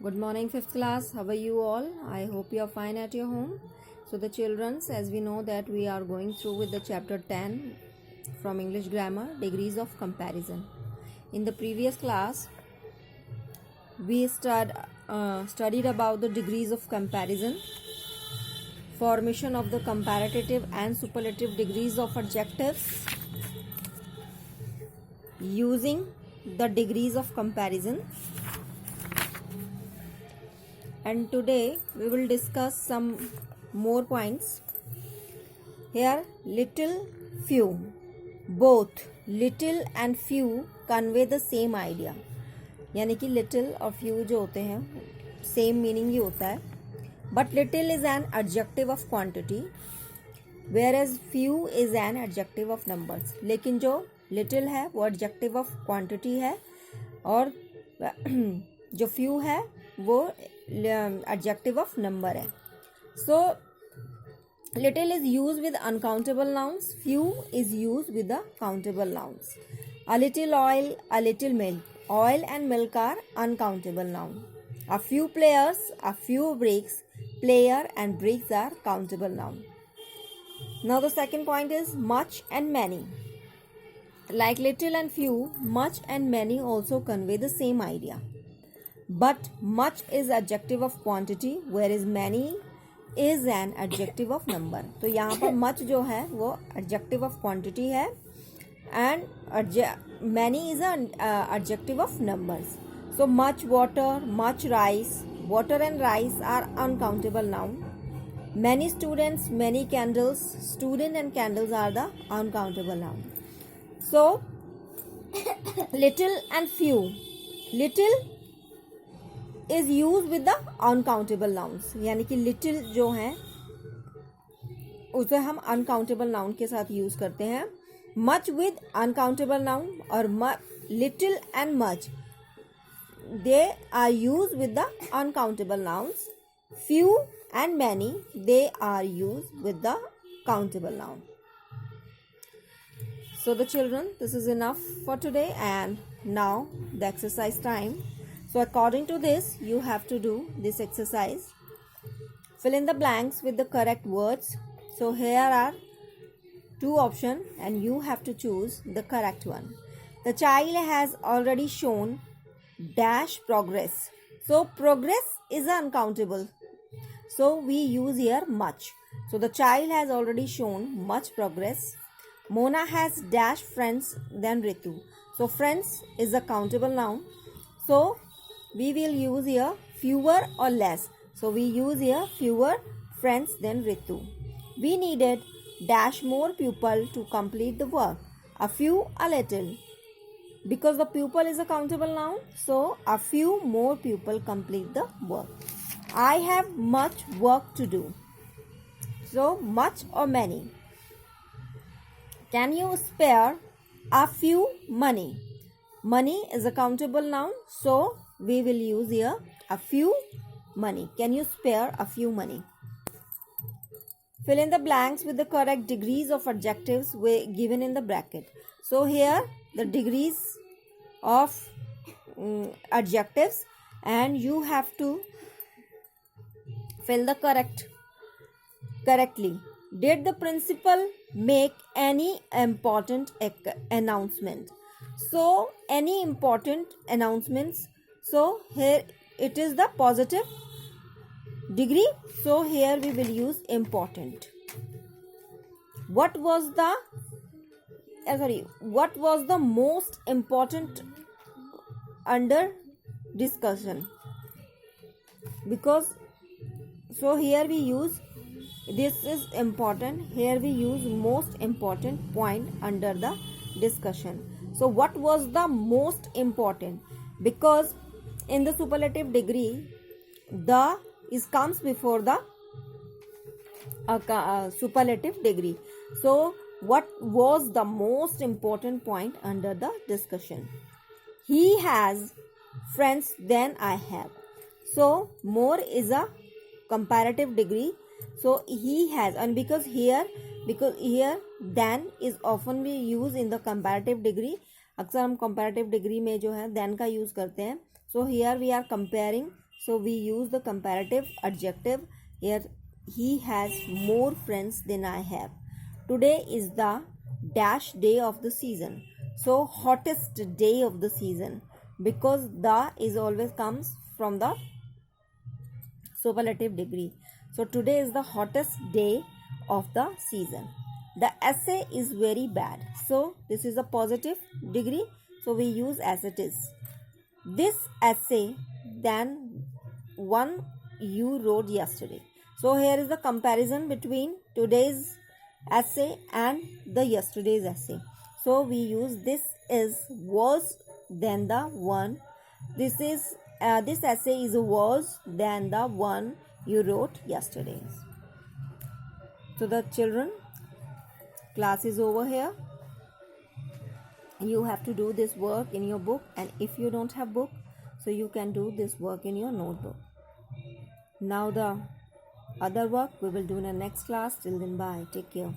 Good morning, 5th class. How are you all? I hope you are fine at your home. So the childrens, as we know that we are going through with the chapter 10 from English grammar, degrees of comparison. In the previous class, we studied about the degrees of comparison, formation of the comparative and superlative degrees of adjectives, using the degrees of comparison. And today we will discuss some more points. Here, little, few. Both little and few convey the same idea. यानी कि little और few जो होते हैं same meaning ही होता है. But little is an adjective of quantity, whereas few is an adjective of numbers. लेकिन जो little है वो adjective of quantity है और जो few है वो adjective of number है. So little is used with uncountable nouns, few is used with the countable nouns. A little oil, a little milk. Oil and milk are uncountable noun. A few players, a few bricks. Player and bricks are countable noun. Now the second point is much and many. Like little and few, much and many also convey the same idea. But much is adjective of quantity, whereas many is an adjective of number. तो यहाँ पर much जो है वो adjective of quantity है and many is an adjective of numbers. So much water, much rice. Water and rice are uncountable noun. Many students, many candles. Student and candles are the uncountable noun. So little and few. Little is used with the uncountable nouns. यानी कि little जो है उसे हम uncountable noun के साथ use करते हैं. Much with uncountable noun और little and much they are used with the uncountable nouns. Few and many they are used with the countable noun. So the children, this is enough for today, and now the exercise time. So according to this, you have to do this exercise. Fill in the blanks with the correct words. So here are two options and you have to choose the correct one. The child has already shown dash progress. So progress is uncountable. So we use here much. So the child has already shown much progress. Mona has dash friends than Ritu. So friends is a countable noun. So we will use here fewer or less. So we use here fewer friends than Ritu. We needed dash more pupil to complete the work. A few, a little. Because the pupil is a countable noun, so a few more pupil complete the work. I have much work to do. So much or many. Can you spare a few money? Money is a countable noun, so we will use here a few money. Can you spare a few money? Fill in the blanks with the correct degrees of adjectives given in the bracket. So here the degrees of adjectives, and you have to fill the correctly. Did the principal make any important announcement? So any important announcements. So here it is the positive degree. So here we will use important. What was the most important under discussion? Because so here we use this is important. Here we use most important point under the discussion. So what was the most important? Because in the superlative degree, the comes before the superlative degree. So what was the most important point under the discussion? He has friends than I have. So more is a comparative degree. So he has, and because here than is often we use in the comparative degree. अक्सर हम comparative degree में जो है than का use करते हैं. So here we are comparing So we use the comparative adjective here. He has more friends than I have. Today is the dash day of the season. So hottest day of the season, because the is always comes from the superlative degree. So today is the hottest day of the season. The essay is very bad. So this is a positive degree. So we use as it is. This essay than one you wrote yesterday. So here is the comparison between today's essay and the yesterday's essay. So we use this is worse than the one. This essay is worse than the one you wrote yesterday. So the children, class is over here. You have to do this work in your book, and if you don't have book, so you can do this work in your notebook. Now the other work we will do in the next class. Till then, bye. Take care.